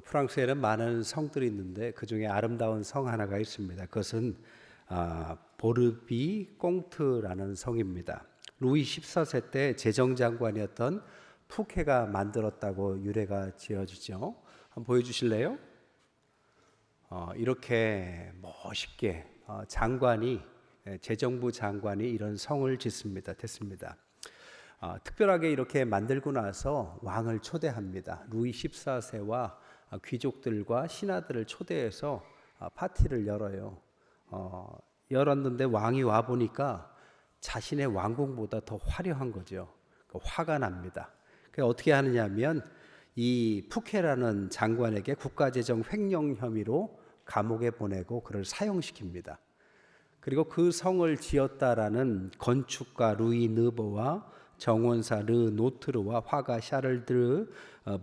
프랑스에는 많은 성들이 있는데 그 중에 아름다운 성 하나가 있습니다. 그것은 보르비 꽁트라는 성입니다. 루이 14세 때 재정장관이었던 푸케가 만들었다고 유래가 지어지죠. 한번 보여주실래요? 이렇게 멋있게 재정부 장관이 이런 성을 짓습니다. 됐습니다. 특별하게 이렇게 만들고 나서 왕을 초대합니다. 루이 14세와 귀족들과 신하들을 초대해서 파티를 열어요. 열었는데 왕이 와 보니까 자신의 왕궁보다 더 화려한 거죠. 화가 납니다. 그래서 어떻게 하느냐면 이 푸케라는 장관에게 국가재정 횡령 혐의로 감옥에 보내고 그를 사형시킵니다. 그리고 그 성을 지었다라는 건축가 루이 느보와 정원사 르 노트르와 화가 샤를드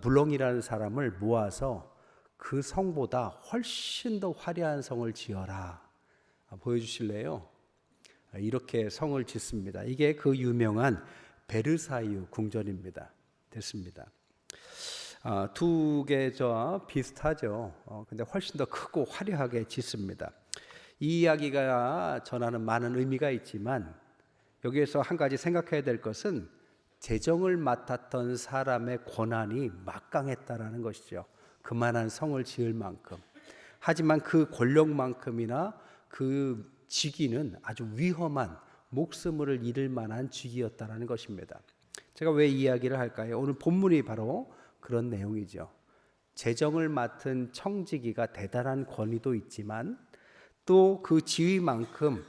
블롱이라는 사람을 모아서 그 성보다 훨씬 더 화려한 성을 지어라. 보여주실래요? 이렇게 성을 짓습니다. 이게 그 유명한 베르사유 궁전입니다. 됐습니다. 두 개저 비슷하죠. 근데 훨씬 더 크고 화려하게 짓습니다. 이 이야기가 전하는 많은 의미가 있지만 여기에서 한 가지 생각해야 될 것은 재정을 맡았던 사람의 권한이 막강했다라는 것이죠. 그만한 성을 지을 만큼. 하지만 그 권력만큼이나 그 직위는 아주 위험한 목숨을 잃을 만한 직위였다라는 것입니다. 제가 왜 이 이야기를 할까요? 오늘 본문이 바로 그런 내용이죠. 재정을 맡은 청지기가 대단한 권위도 있지만 또 그 지위만큼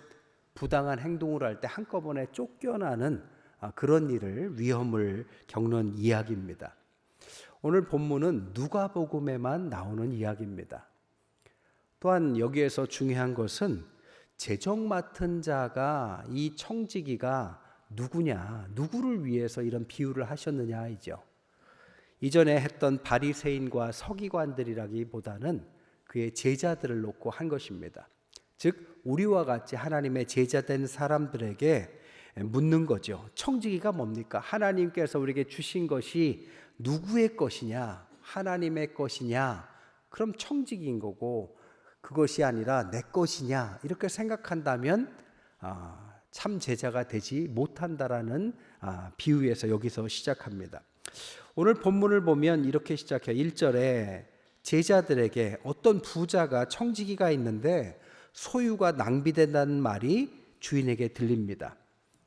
부당한 행동을 할 때 한꺼번에 쫓겨나는 그런 위험을 겪는 이야기입니다. 오늘 본문은 누가복음에만 나오는 이야기입니다. 또한 여기에서 중요한 것은 재정 맡은 자가 이 청지기가 누구를 위해서 이런 비유를 하셨느냐이죠. 이전에 했던 바리새인과 서기관들이라기보다는 그의 제자들을 놓고 한 것입니다. 즉 우리와 같이 하나님의 제자된 사람들에게 묻는 거죠. 청지기가 뭡니까? 하나님께서 우리에게 주신 것이 누구의 것이냐? 하나님의 것이냐? 그럼 청지기인 거고 그것이 아니라 내 것이냐? 이렇게 생각한다면 참 제자가 되지 못한다라는 비유에서 여기서 시작합니다. 오늘 본문을 보면 이렇게 시작해요. 1절에 제자들에게 어떤 부자가 청지기가 있는데 소유가 낭비된다는 말이 주인에게 들립니다.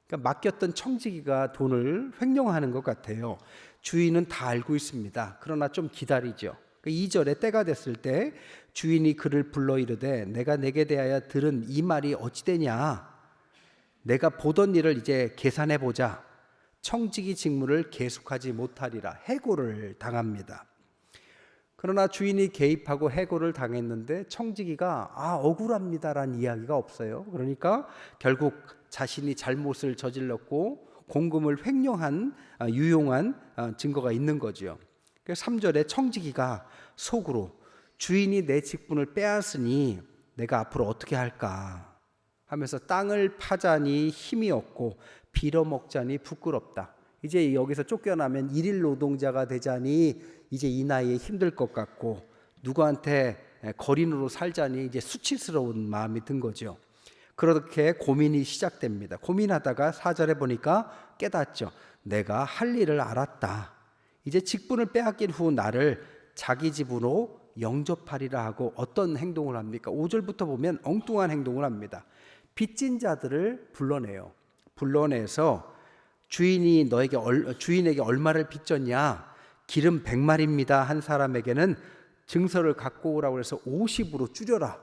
그러니까 맡겼던 청지기가 돈을 횡령하는 것 같아요. 주인은 다 알고 있습니다. 그러나 좀 기다리죠. 2절에 때가 됐을 때 주인이 그를 불러 이르되 내가 내게 대하여 들은 이 말이 어찌 되냐? 내가 보던 일을 이제 계산해 보자. 청지기 직무를 계속하지 못하리라. 해고를 당합니다. 그러나 주인이 개입하고 해고를 당했는데 청지기가 억울합니다라는 이야기가 없어요. 그러니까 결국 자신이 잘못을 저질렀고 공금을 횡령한 유용한 증거가 있는 거죠. 그래서 3절에 청지기가 속으로 주인이 내 직분을 빼앗으니 내가 앞으로 어떻게 할까 하면서 땅을 파자니 힘이 없고 빌어먹자니 부끄럽다. 이제 여기서 쫓겨나면 일일 노동자가 되자니 이제 이 나이에 힘들 것 같고 누구한테 거린으로 살자니 이제 수치스러운 마음이 든 거죠. 그렇게 고민이 시작됩니다. 고민하다가 4절에 보니까 깨닫죠. 내가 할 일을 알았다. 이제 직분을 빼앗긴 후 나를 자기 집으로 영접하리라 하고 어떤 행동을 합니까? 5절부터 보면 엉뚱한 행동을 합니다. 빚진 자들을 불러내요. 불러내서 주인에게 얼마를 빚졌냐? 기름 100마리입니다. 한 사람에게는 증서를 갖고 오라고 해서 50으로 줄여라.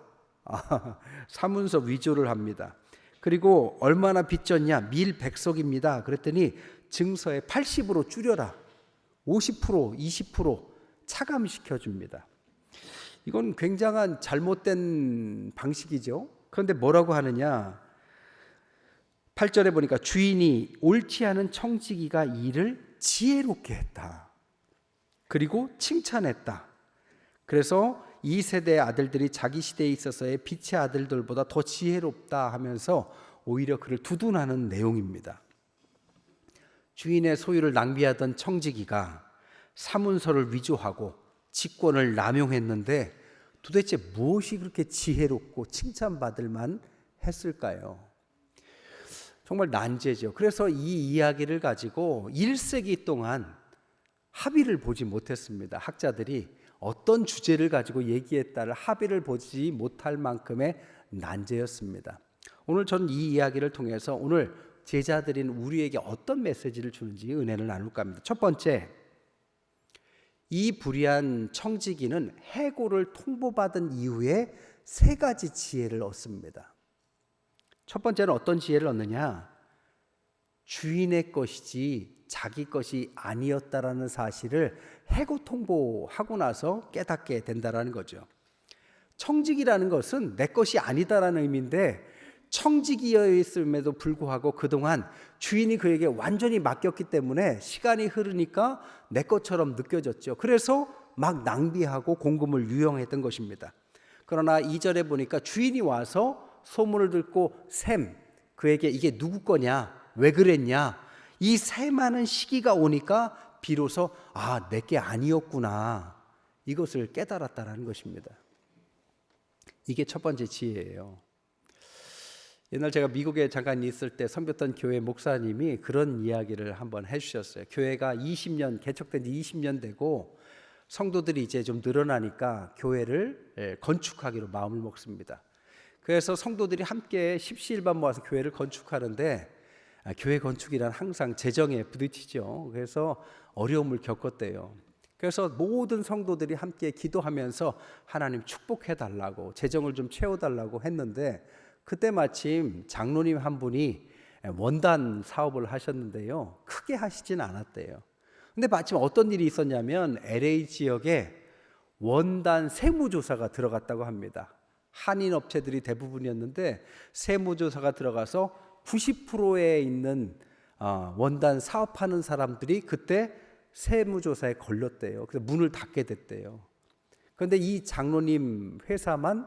사문서 위조를 합니다. 그리고 얼마나 빚졌냐? 밀 100석입니다. 그랬더니 증서에 80으로 줄여라. 50%, 20% 차감시켜 줍니다. 이건 굉장한 잘못된 방식이죠. 그런데 뭐라고 하느냐? 8절에 보니까 주인이 옳지 않은 청지기가 일을 지혜롭게 했다. 그리고 칭찬했다. 그래서 이 세대의 아들들이 자기 시대에 있어서의 빛의 아들들보다 더 지혜롭다 하면서 오히려 그를 두둔하는 내용입니다. 주인의 소유를 낭비하던 청지기가 사문서를 위조하고 직권을 남용했는데 도대체 무엇이 그렇게 지혜롭고 칭찬받을 만 했을까요? 정말 난제죠. 그래서 이 이야기를 가지고 1세기 동안 합의를 보지 못했습니다. 학자들이 어떤 주제를 가지고 얘기했다를 합의를 보지 못할 만큼의 난제였습니다. 오늘 저는 이 이야기를 통해서 오늘 제자들인 우리에게 어떤 메시지를 주는지 은혜를 나눌까 합니다. 첫 번째, 이 불의한 청지기는 해고를 통보받은 이후에 세 가지 지혜를 얻습니다. 첫 번째는 어떤 지혜를 얻느냐? 주인의 것이지 자기 것이 아니었다라는 사실을 해고 통보하고 나서 깨닫게 된다라는 거죠. 청직이라는 것은 내 것이 아니다라는 의미인데 청직이었음에도 불구하고 그동안 주인이 그에게 완전히 맡겼기 때문에 시간이 흐르니까 내 것처럼 느껴졌죠. 그래서 막 낭비하고 공금을 유용했던 것입니다. 그러나 2절에 보니까 주인이 와서 소문을 듣고 그에게 이게 누구 거냐? 왜 그랬냐? 이 셈하는 시기가 오니까 비로소 내게 아니었구나. 이것을 깨달았다라는 것입니다. 이게 첫 번째 지혜예요. 옛날 제가 미국에 잠깐 있을 때 섬겼던 교회 목사님이 그런 이야기를 한번 해주셨어요. 교회가 개척된 지 20년 되고 성도들이 이제 좀 늘어나니까 교회를 건축하기로 마음을 먹습니다. 그래서 성도들이 함께 십시일반 모아서 교회를 건축하는데 교회 건축이란 항상 재정에 부딪히죠. 그래서 어려움을 겪었대요. 그래서 모든 성도들이 함께 기도하면서 하나님 축복해 달라고 재정을 좀 채워달라고 했는데 그때 마침 장로님 한 분이 원단 사업을 하셨는데요. 크게 하시진 않았대요. 근데 마침 어떤 일이 있었냐면 LA 지역에 원단 세무조사가 들어갔다고 합니다. 한인 업체들이 대부분이었는데 세무조사가 들어가서 90%에 있는 원단 사업하는 사람들이 그때 세무조사에 걸렸대요. 그래서 문을 닫게 됐대요. 그런데 이 장로님 회사만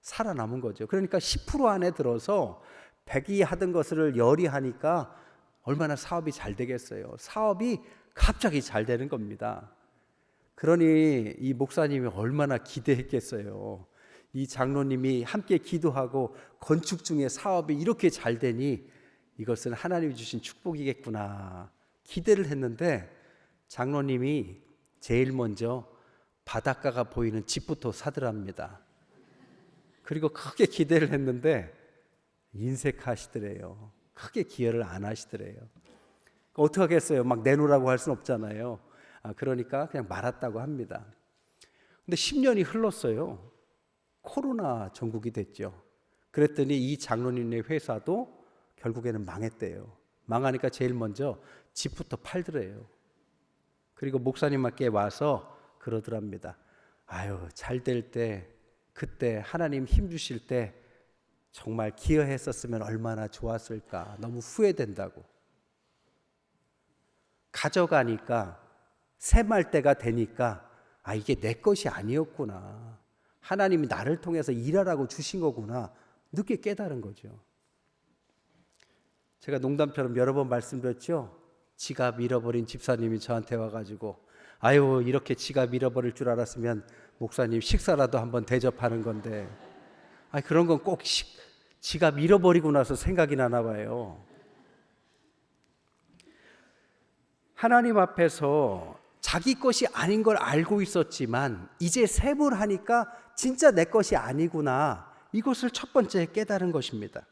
살아남은 거죠. 그러니까 10% 안에 들어서 100이 하던 것을 10이 하니까 얼마나 사업이 잘 되겠어요. 사업이 갑자기 잘 되는 겁니다. 그러니 이 목사님이 얼마나 기대했겠어요. 이 장로님이 함께 기도하고 건축 중에 사업이 이렇게 잘 되니 이것은 하나님이 주신 축복이겠구나 기대를 했는데 장로님이 제일 먼저 바닷가가 보이는 집부터 사더랍니다. 그리고 크게 기대를 했는데 인색하시더래요. 크게 기여를 안 하시더래요. 어떻게 하겠어요? 막 내놓으라고 할 수는 없잖아요. 그러니까 그냥 말았다고 합니다. 근데 10년이 흘렀어요. 코로나 전국이 됐죠. 그랬더니 이 장로님의 회사도 결국에는 망했대요. 망하니까 제일 먼저 집부터 팔더래요. 그리고 목사님께 와서 그러더랍니다. 잘 될 때 그때 하나님 힘 주실 때 정말 기여했었으면 얼마나 좋았을까. 너무 후회된다고. 가져가니까 셈할 때가 되니까 이게 내 것이 아니었구나. 하나님이 나를 통해서 일하라고 주신 거구나. 늦게 깨달은 거죠. 제가 농담처럼 여러 번 말씀드렸죠. 지갑 잃어버린 집사님이 저한테 와가지고 이렇게 지갑 잃어버릴 줄 알았으면 목사님 식사라도 한번 대접하는 건데 그런 건 꼭 지갑 잃어버리고 나서 생각이 나나 봐요. 하나님 앞에서 자기 것이 아닌 걸 알고 있었지만 이제 셈을 하니까 진짜 내 것이 아니구나. 이것을 첫 번째 깨달은 것입니다.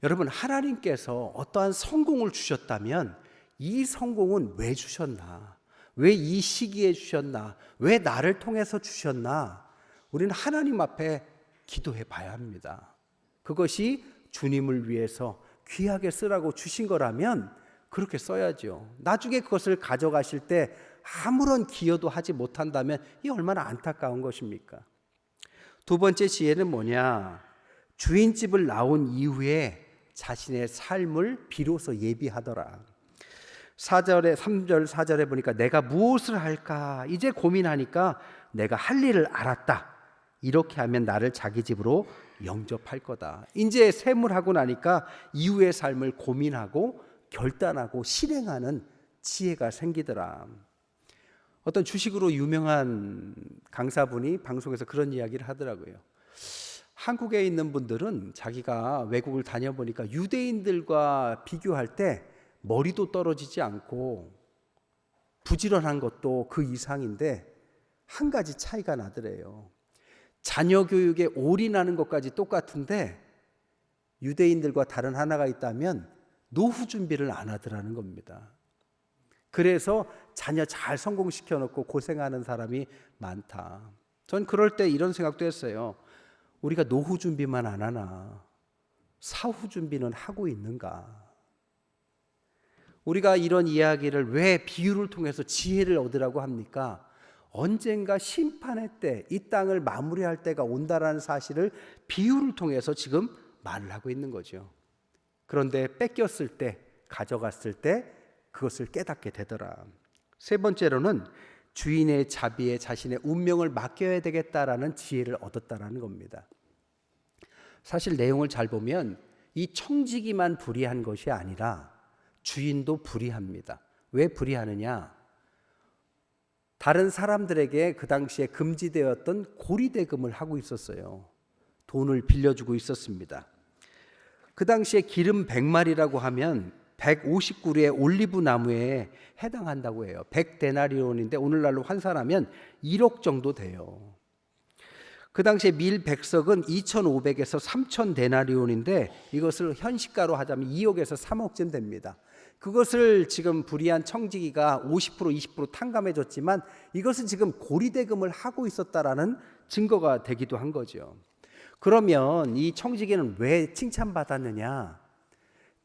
여러분, 하나님께서 어떠한 성공을 주셨다면 이 성공은 왜 주셨나? 왜 이 시기에 주셨나? 왜 나를 통해서 주셨나? 우리는 하나님 앞에 기도해 봐야 합니다. 그것이 주님을 위해서 귀하게 쓰라고 주신 거라면 그렇게 써야죠. 나중에 그것을 가져가실 때 아무런 기여도 하지 못한다면 이 얼마나 안타까운 것입니까? 두 번째 지혜는 뭐냐? 주인집을 나온 이후에 자신의 삶을 비로소 예비하더라. 3절 4절에 보니까 내가 무엇을 할까? 이제 고민하니까 내가 할 일을 알았다. 이렇게 하면 나를 자기 집으로 영접할 거다. 이제 셈을하고 나니까 이후의 삶을 고민하고 결단하고 실행하는 지혜가 생기더라. 어떤 주식으로 유명한 강사분이 방송에서 그런 이야기를 하더라고요. 한국에 있는 분들은 자기가 외국을 다녀보니까 유대인들과 비교할 때 머리도 떨어지지 않고 부지런한 것도 그 이상인데 한 가지 차이가 나더래요. 자녀 교육에 올인하는 것까지 똑같은데 유대인들과 다른 하나가 있다면 노후 준비를 안 하더라는 겁니다. 그래서 자녀 잘 성공시켜 놓고 고생하는 사람이 많다. 전 그럴 때 이런 생각도 했어요. 우리가 노후 준비만 안 하나 사후 준비는 하고 있는가? 우리가 이런 이야기를 왜 비유를 통해서 지혜를 얻으라고 합니까? 언젠가 심판의 때, 이 땅을 마무리할 때가 온다라는 사실을 비유를 통해서 지금 말을 하고 있는 거죠. 그런데 뺏겼을 때, 가져갔을 때 그것을 깨닫게 되더라. 세 번째로는 주인의 자비에 자신의 운명을 맡겨야 되겠다라는 지혜를 얻었다라는 겁니다. 사실 내용을 잘 보면 이 청지기만 불의한 것이 아니라 주인도 불의합니다. 왜 불의하느냐? 다른 사람들에게 그 당시에 금지되었던 고리대금을 하고 있었어요. 돈을 빌려주고 있었습니다. 그 당시에 기름 100마리라고 하면 150그루의 올리브 나무에 해당한다고 해요. 100데나리온인데 오늘날로 환산하면 1억 정도 돼요. 그 당시에 밀 100석은 2,500에서 3,000데나리온인데 이것을 현시가로 하자면 2억에서 3억쯤 됩니다. 그것을 지금 불의한 청지기가 50% 20% 탕감해 줬지만 이것은 지금 고리대금을 하고 있었다라는 증거가 되기도 한 거죠. 그러면 이 청지기는 왜 칭찬받았느냐?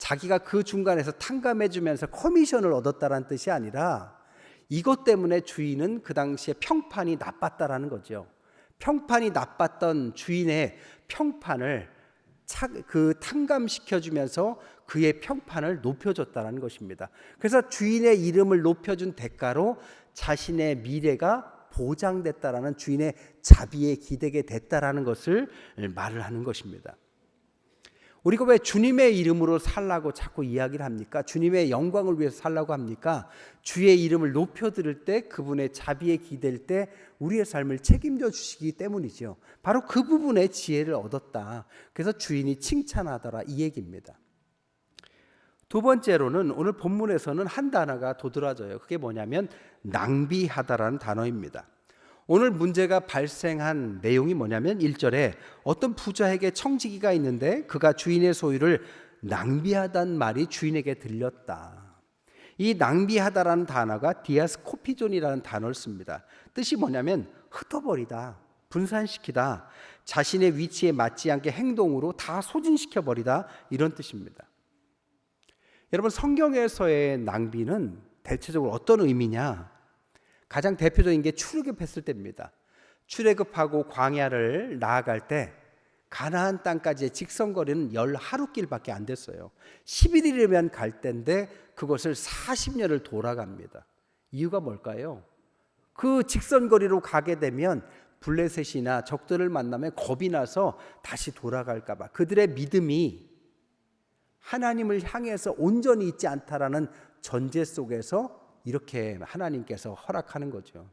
자기가 그 중간에서 탕감해 주면서 커미션을 얻었다라는 뜻이 아니라 이것 때문에 주인은 그 당시에 평판이 나빴다라는 거죠. 평판이 나빴던 주인의 평판을 탕감시켜 주면서 그의 평판을 높여줬다는 것입니다. 그래서 주인의 이름을 높여준 대가로 자신의 미래가 보장됐다라는 주인의 자비에 기대게 됐다라는 것을 말을 하는 것입니다. 우리가 왜 주님의 이름으로 살라고 자꾸 이야기를 합니까? 주님의 영광을 위해서 살라고 합니까? 주의 이름을 높여드릴 때 그분의 자비에 기댈 때 우리의 삶을 책임져 주시기 때문이죠. 바로 그 부분에 지혜를 얻었다. 그래서 주인이 칭찬하더라 이 얘기입니다. 두 번째로는 오늘 본문에서는 한 단어가 도드라져요. 그게 뭐냐면 낭비하다라는 단어입니다. 오늘 문제가 발생한 내용이 뭐냐면 1절에 어떤 부자에게 청지기가 있는데 그가 주인의 소유를 낭비하다는 말이 주인에게 들렸다. 이 낭비하다라는 단어가 디아스코피존이라는 단어를 씁니다. 뜻이 뭐냐면 흩어버리다, 분산시키다, 자신의 위치에 맞지 않게 행동으로 다 소진시켜버리다 이런 뜻입니다. 여러분 성경에서의 낭비는 대체적으로 어떤 의미냐? 가장 대표적인 게 출애굽했을 때입니다. 출애굽하고 광야를 나아갈 때 가나안 땅까지의 직선거리는 10하루길밖에 안 됐어요. 11일이면 갈 때인데 그것을 40년을 돌아갑니다. 이유가 뭘까요? 그 직선거리로 가게 되면 블레셋이나 적들을 만나면 겁이 나서 다시 돌아갈까 봐 그들의 믿음이 하나님을 향해서 온전히 있지 않다라는 전제 속에서 이렇게 하나님께서 허락하는 거죠.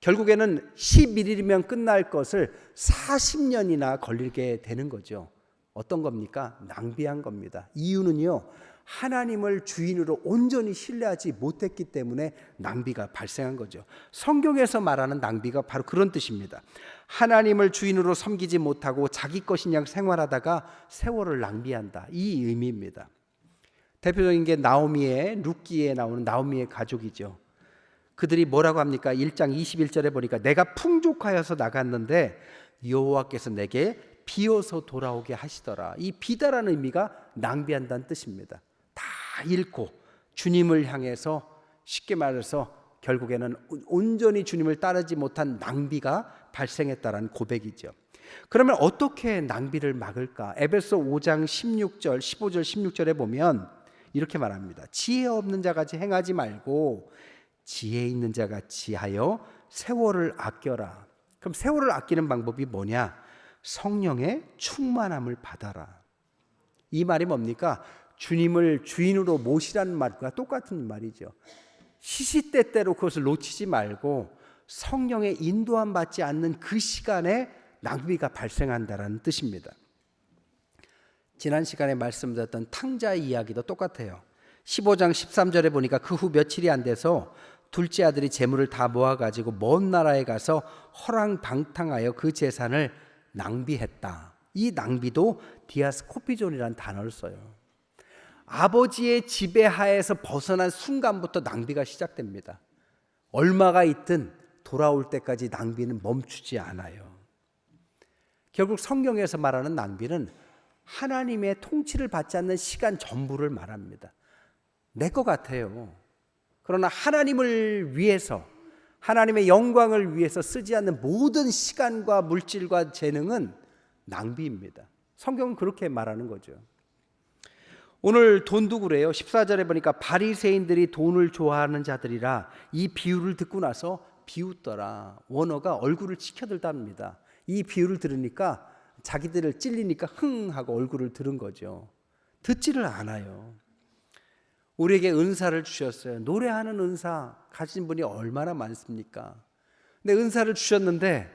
결국에는 11일이면 끝날 것을 40년이나 걸리게 되는 거죠. 어떤 겁니까? 낭비한 겁니다. 이유는요, 하나님을 주인으로 온전히 신뢰하지 못했기 때문에 낭비가 발생한 거죠. 성경에서 말하는 낭비가 바로 그런 뜻입니다. 하나님을 주인으로 섬기지 못하고 자기 것인 양 생활하다가 세월을 낭비한다. 이 의미입니다. 대표적인 게 나오미의 룻기에 나오는 나오미의 가족이죠. 그들이 뭐라고 합니까? 1장 21절에 보니까 내가 풍족하여서 나갔는데 여호와께서 내게 비어서 돌아오게 하시더라. 이 비다라는 의미가 낭비한다는 뜻입니다. 다 잃고 주님을 향해서 쉽게 말해서 결국에는 온전히 주님을 따르지 못한 낭비가 발생했다라는 고백이죠. 그러면 어떻게 낭비를 막을까? 에베소 5장 16절, 15절, 16절에 보면 이렇게 말합니다. 지혜 없는 자같이 행하지 말고 지혜 있는 자같이 하여 세월을 아껴라. 그럼 세월을 아끼는 방법이 뭐냐? 성령의 충만함을 받아라. 이 말이 뭡니까? 주님을 주인으로 모시라는 말과 똑같은 말이죠. 시시때때로 그것을 놓치지 말고 성령의 인도함 받지 않는 그 시간에 낭비가 발생한다는 뜻입니다. 지난 시간에 말씀드렸던 탕자의 이야기도 똑같아요. 15장 13절에 보니까 그 후 며칠이 안 돼서 둘째 아들이 재물을 다 모아가지고 먼 나라에 가서 허랑방탕하여 그 재산을 낭비했다. 이 낭비도 디아스코피존이라는 단어를 써요. 아버지의 지배하에서 벗어난 순간부터 낭비가 시작됩니다. 얼마가 있든 돌아올 때까지 낭비는 멈추지 않아요. 결국 성경에서 말하는 낭비는 하나님의 통치를 받지 않는 시간 전부를 말합니다. 내 것 같아요. 그러나 하나님을 위해서, 하나님의 영광을 위해서 쓰지 않는 모든 시간과 물질과 재능은 낭비입니다. 성경은 그렇게 말하는 거죠. 오늘 돈도 그래요. 14절에 보니까 바리새인들이 돈을 좋아하는 자들이라 이 비유를 듣고 나서 비웃더라. 원어가 얼굴을 치켜들답니다. 이 비유를 들으니까 자기들을 찔리니까 흥 하고 얼굴을 들은 거죠. 듣지를 않아요. 우리에게 은사를 주셨어요. 노래하는 은사 가진 분이 얼마나 많습니까? 근데 은사를 주셨는데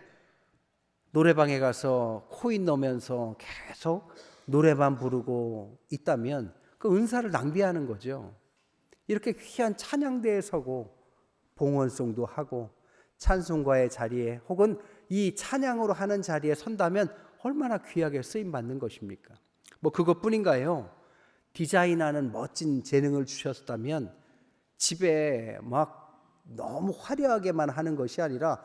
노래방에 가서 코인 넣으면서 계속 노래만 부르고 있다면 그 은사를 낭비하는 거죠. 이렇게 귀한 찬양대에 서고 봉헌송도 하고 찬송가의 자리에 혹은 이 찬양으로 하는 자리에 선다면 얼마나 귀하게 쓰임 받는 것입니까? 뭐 그것뿐인가요? 디자인하는 멋진 재능을 주셨다면 집에 막 너무 화려하게만 하는 것이 아니라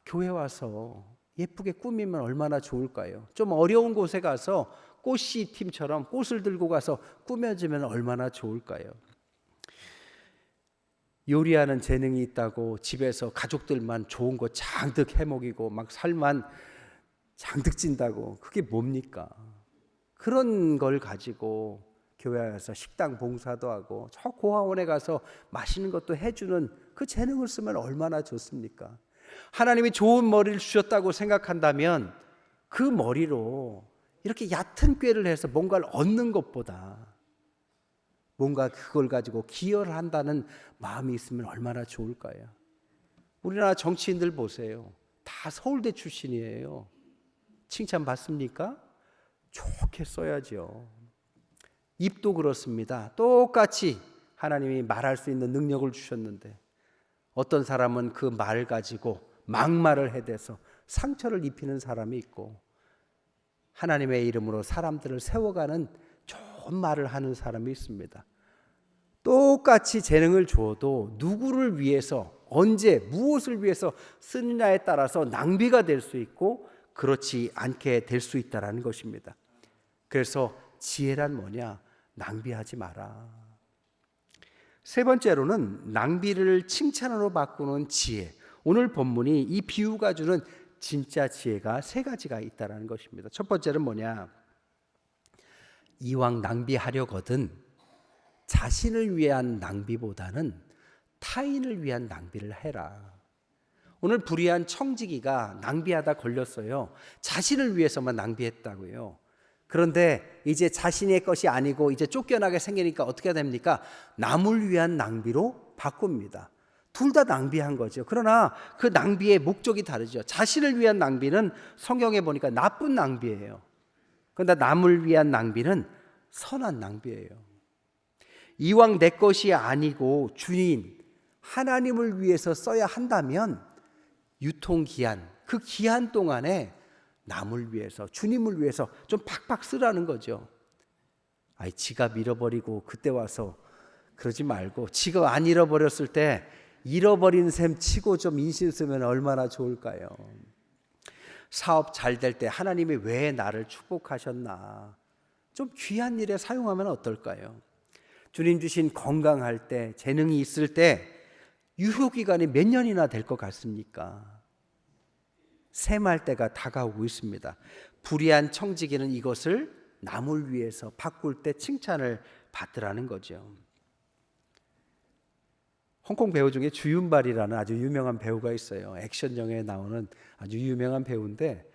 교회 와서 예쁘게 꾸미면 얼마나 좋을까요? 좀 어려운 곳에 가서 꽃씨 팀처럼 꽃을 들고 가서 꾸며주면 얼마나 좋을까요? 요리하는 재능이 있다고 집에서 가족들만 좋은 거 잔뜩 해먹이고 막 살만 잔뜩 찐다고 그게 뭡니까? 그런 걸 가지고 교회에 가서 식당 봉사도 하고 저 고아원에 가서 맛있는 것도 해주는 그 재능을 쓰면 얼마나 좋습니까? 하나님이 좋은 머리를 주셨다고 생각한다면 그 머리로 이렇게 얕은 꾀를 해서 뭔가를 얻는 것보다 뭔가 그걸 가지고 기여를 한다는 마음이 있으면 얼마나 좋을까요? 우리나라 정치인들 보세요. 다 서울대 출신이에요. 칭찬 받습니까? 좋게 써야죠. 입도 그렇습니다. 똑같이 하나님이 말할 수 있는 능력을 주셨는데 어떤 사람은 그 말을 가지고 막말을 해대서 상처를 입히는 사람이 있고 하나님의 이름으로 사람들을 세워가는 좋은 말을 하는 사람이 있습니다. 똑같이 재능을 주어도 누구를 위해서 언제 무엇을 위해서 쓰느냐에 따라서 낭비가 될 수 있고 그렇지 않게 될 수 있다는 것입니다. 그래서 지혜란 뭐냐? 낭비하지 마라. 세 번째로는 낭비를 칭찬으로 바꾸는 지혜. 오늘 본문이 이 비유가 주는 진짜 지혜가 세 가지가 있다는 것입니다. 첫 번째는 뭐냐? 이왕 낭비하려거든 자신을 위한 낭비보다는 타인을 위한 낭비를 해라. 오늘 불의한 청지기가 낭비하다 걸렸어요. 자신을 위해서만 낭비했다고요. 그런데 이제 자신의 것이 아니고 이제 쫓겨나게 생기니까 어떻게 됩니까? 남을 위한 낭비로 바꿉니다. 둘 다 낭비한 거죠. 그러나 그 낭비의 목적이 다르죠. 자신을 위한 낭비는 성경에 보니까 나쁜 낭비예요. 그런데 남을 위한 낭비는 선한 낭비예요. 이왕 내 것이 아니고 주님 하나님을 위해서 써야 한다면 유통기한, 그 기한 동안에 남을 위해서 주님을 위해서 좀 팍팍 쓰라는 거죠. 아이 지갑 잃어버리고 그때 와서 그러지 말고 지갑 안 잃어버렸을 때 잃어버린 셈 치고 좀 인신 쓰면 얼마나 좋을까요? 사업 잘 될 때 하나님이 왜 나를 축복하셨나 좀 귀한 일에 사용하면 어떨까요? 주님 주신 건강할 때 재능이 있을 때 유효기간이 몇 년이나 될 것 같습니까? 샘할 때가 다가오고 있습니다. 불의한 청지기는 이것을 남을 위해서 바꿀 때 칭찬을 받으라는 거죠. 홍콩 배우 중에 주윤발이라는 아주 유명한 배우가 있어요. 액션 영화에 나오는 아주 유명한 배우인데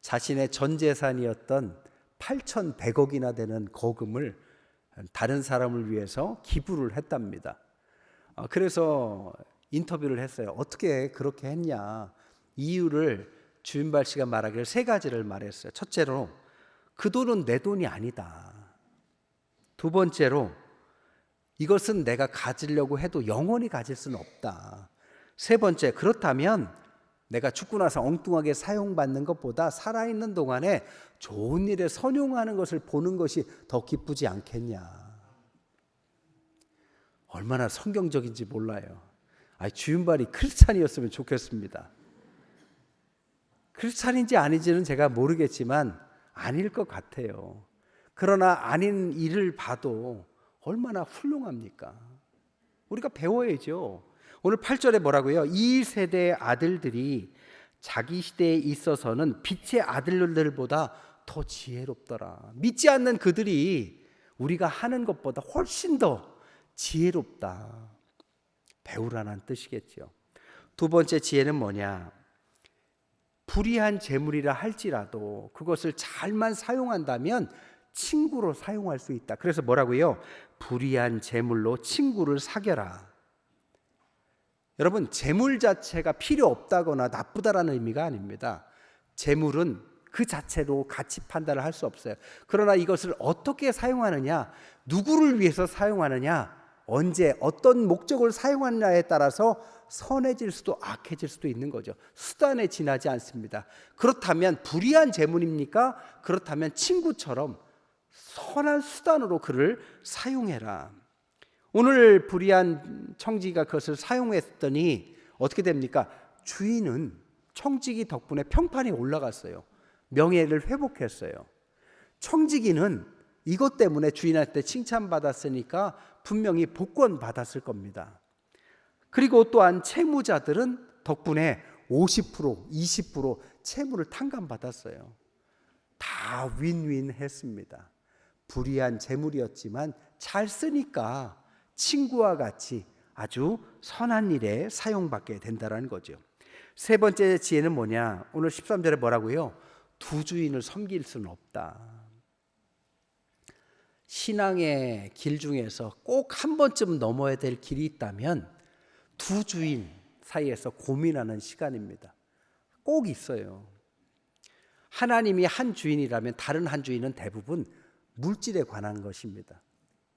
자신의 전 재산이었던 8,100억이나 되는 거금을 다른 사람을 위해서 기부를 했답니다. 그래서 인터뷰를 했어요. 어떻게 그렇게 했냐. 이유를 주윤발 씨가 말하기를 세 가지를 말했어요. 첫째로 그 돈은 내 돈이 아니다. 두 번째로 이것은 내가 가지려고 해도 영원히 가질 수는 없다. 세 번째, 그렇다면 내가 죽고 나서 엉뚱하게 사용받는 것보다 살아있는 동안에 좋은 일에 선용하는 것을 보는 것이 더 기쁘지 않겠냐. 얼마나 성경적인지 몰라요. 주윤발이 크리스찬이었으면 좋겠습니다. 크리스찬인지 아닌지는 제가 모르겠지만 아닐 것 같아요. 그러나 아닌 일을 봐도 얼마나 훌륭합니까? 우리가 배워야죠. 오늘 8절에 뭐라고요? 이 세대의 아들들이 자기 시대에 있어서는 빛의 아들들보다 더 지혜롭더라. 믿지 않는 그들이 우리가 하는 것보다 훨씬 더 지혜롭다. 배우라는 뜻이겠죠. 두 번째 지혜는 뭐냐? 불의한 재물이라 할지라도 그것을 잘만 사용한다면 친구로 사용할 수 있다. 그래서 뭐라고요? 불의한 재물로 친구를 사겨라. 여러분, 재물 자체가 필요 없다거나 나쁘다라는 의미가 아닙니다. 재물은 그 자체로 가치 판단을 할 수 없어요. 그러나 이것을 어떻게 사용하느냐, 누구를 위해서 사용하느냐, 언제 어떤 목적을 사용하느냐에 따라서 선해질 수도 악해질 수도 있는 거죠. 수단에 지나지 않습니다. 그렇다면 불의한 재물입니까? 그렇다면 친구처럼 선한 수단으로 그를 사용해라. 오늘 불의한 청지기가 그것을 사용했더니 어떻게 됩니까? 주인은 청지기 덕분에 평판이 올라갔어요. 명예를 회복했어요. 청지기는 이것 때문에 주인한테 칭찬받았으니까 분명히 복권 받았을 겁니다. 그리고 또한 채무자들은 덕분에 50%, 20% 채무를 탕감받았어요. 다 윈윈 했습니다. 불의한 재물이었지만 잘 쓰니까 친구와 같이 아주 선한 일에 사용받게 된다는 거죠. 세 번째 지혜는 뭐냐? 오늘 13절에 뭐라고요? 두 주인을 섬길 수는 없다. 신앙의 길 중에서 꼭 한 번쯤 넘어야 될 길이 있다면 두 주인 사이에서 고민하는 시간입니다. 꼭 있어요. 하나님이 한 주인이라면 다른 한 주인은 대부분 물질에 관한 것입니다.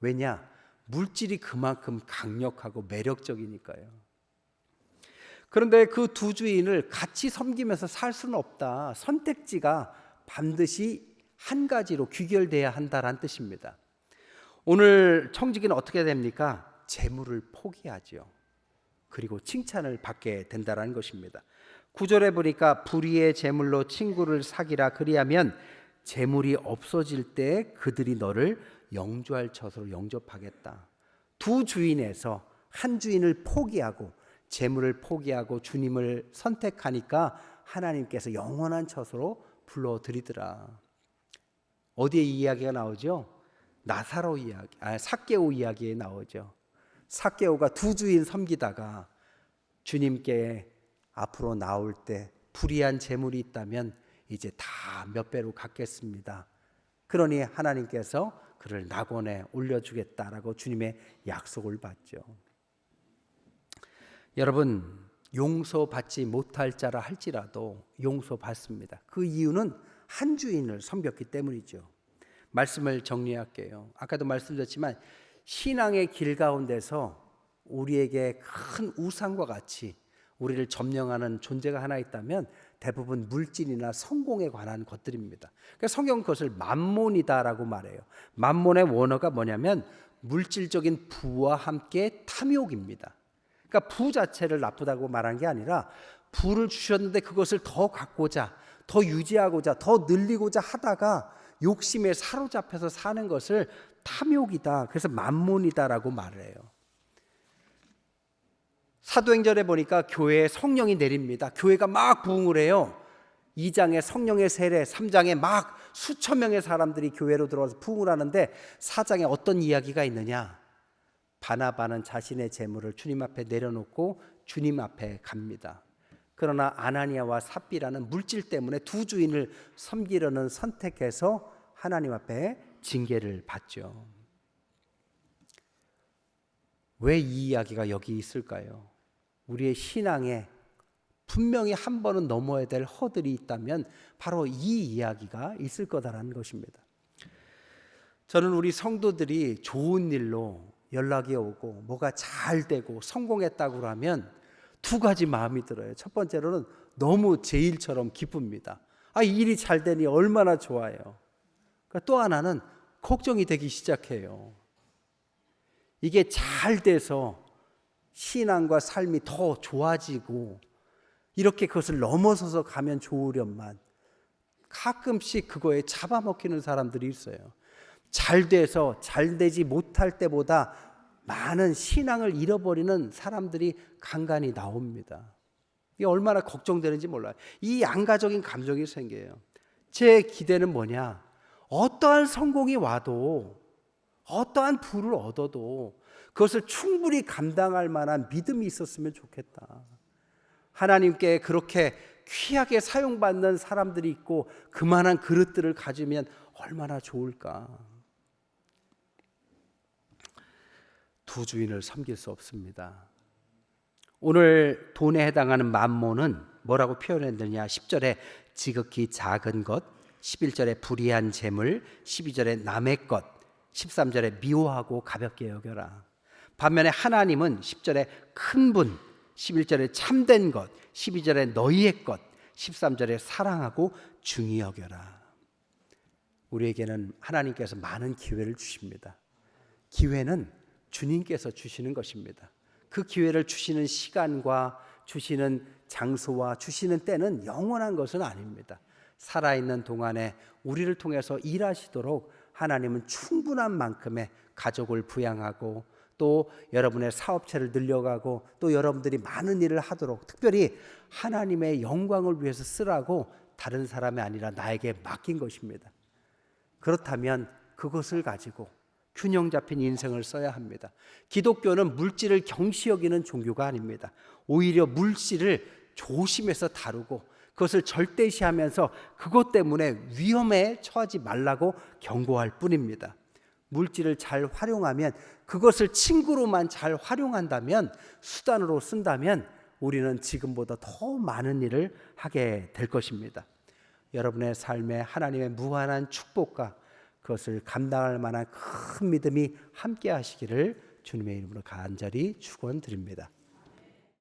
왜냐? 물질이 그만큼 강력하고 매력적이니까요. 그런데 그 두 주인을 같이 섬기면서 살 수는 없다. 선택지가 반드시 한 가지로 귀결돼야 한다는 뜻입니다. 오늘 청지기는 어떻게 됩니까? 재물을 포기하죠. 그리고 칭찬을 받게 된다는 것입니다. 9절에 보니까 불의의 재물로 친구를 사기라. 그리하면 재물이 없어질 때 그들이 너를 영주할 처소로 영접하겠다. 두 주인에서 한 주인을 포기하고 재물을 포기하고 주님을 선택하니까 하나님께서 영원한 처소로 불러들이더라. 어디에 이 이야기가 나오죠? 나사로 이야기, 삭개오 이야기에 나오죠. 삭개오가 두 주인 섬기다가 주님께 앞으로 나올 때 불의한 재물이 있다면 이제 다 몇 배로 갚겠습니다. 그러니 하나님께서 그를 낙원에 올려주겠다라고 주님의 약속을 받죠. 여러분, 용서받지 못할 자라 할지라도 용서받습니다. 그 이유는 한 주인을 섬겼기 때문이죠. 말씀을 정리할게요. 아까도 말씀드렸지만 신앙의 길 가운데서 우리에게 큰 우상과 같이 우리를 점령하는 존재가 하나 있다면 대부분 물질이나 성공에 관한 것들입니다. 그러니까 성경은 그것을 만몬이다라고 말해요. 만몬의 원어가 뭐냐면 물질적인 부와 함께 탐욕입니다. 그러니까 부 자체를 나쁘다고 말한 게 아니라 부를 주셨는데 그것을 더 갖고자, 더 유지하고자, 더 늘리고자 하다가 욕심에 사로잡혀서 사는 것을 탐욕이다. 그래서 만몬이다라고 말을 해요. 사도행전에 보니까 교회에 성령이 내립니다. 교회가 막 부흥을 해요. 2장에 성령의 세례, 3장에 막 수천 명의 사람들이 교회로 들어와서 부흥을 하는데 4장에 어떤 이야기가 있느냐? 바나바는 자신의 재물을 주님 앞에 내려놓고 주님 앞에 갑니다. 그러나 아나니아와 삽비라는 물질 때문에 두 주인을 섬기려는 선택해서 하나님 앞에 징계를 받죠. 왜 이 이야기가 여기 있을까요? 우리의 신앙에 분명히 한 번은 넘어야 될 허들이 있다면 바로 이 이야기가 있을 거다라는 것입니다. 저는 우리 성도들이 좋은 일로 연락이 오고 뭐가 잘 되고 성공했다고 하면 두 가지 마음이 들어요. 첫 번째로는 너무 제 일처럼 기쁩니다. 이 일이 잘 되니 얼마나 좋아요. 그러니까 또 하나는 걱정이 되기 시작해요. 이게 잘 돼서 신앙과 삶이 더 좋아지고 이렇게 그것을 넘어서서 가면 좋으련만 가끔씩 그거에 잡아먹히는 사람들이 있어요. 잘 돼서 잘 되지 못할 때보다 많은 신앙을 잃어버리는 사람들이 간간히 나옵니다. 이게 얼마나 걱정되는지 몰라요. 이 양가적인 감정이 생겨요. 제 기대는 뭐냐? 어떠한 성공이 와도 어떠한 부를 얻어도 그것을 충분히 감당할 만한 믿음이 있었으면 좋겠다. 하나님께 그렇게 귀하게 사용받는 사람들이 있고 그만한 그릇들을 가지면 얼마나 좋을까. 두 주인을 섬길 수 없습니다. 오늘 돈에 해당하는 만몬은 뭐라고 표현했느냐? 10절에 지극히 작은 것, 11절에 불의한 재물, 12절에 남의 것, 13절에 미워하고 가볍게 여겨라. 반면에 하나님은 10절에 큰 분, 11절에 참된 것, 12절에 너희의 것, 13절에 사랑하고 중히 여겨라. 우리에게는 하나님께서 많은 기회를 주십니다. 기회는 주님께서 주시는 것입니다. 그 기회를 주시는 시간과 주시는 장소와 주시는 때는 영원한 것은 아닙니다. 살아있는 동안에 우리를 통해서 일하시도록 하나님은 충분한 만큼의 가족을 부양하고 또 여러분의 사업체를 늘려가고 또 여러분들이 많은 일을 하도록 특별히 하나님의 영광을 위해서 쓰라고 다른 사람이 아니라 나에게 맡긴 것입니다. 그렇다면 그것을 가지고 균형 잡힌 인생을 써야 합니다. 기독교는 물질을 경시 여기는 종교가 아닙니다. 오히려 물질을 조심해서 다루고 그것을 절대시하면서 그것 때문에 위험에 처하지 말라고 경고할 뿐입니다. 물질을 잘 활용하면 그것을 친구로만 잘 활용한다면 수단으로 쓴다면 우리는 지금보다 더 많은 일을 하게 될 것입니다. 여러분의 삶에 하나님의 무한한 축복과 그것을 감당할 만한 큰 믿음이 함께 하시기를 주님의 이름으로 간절히 축원드립니다.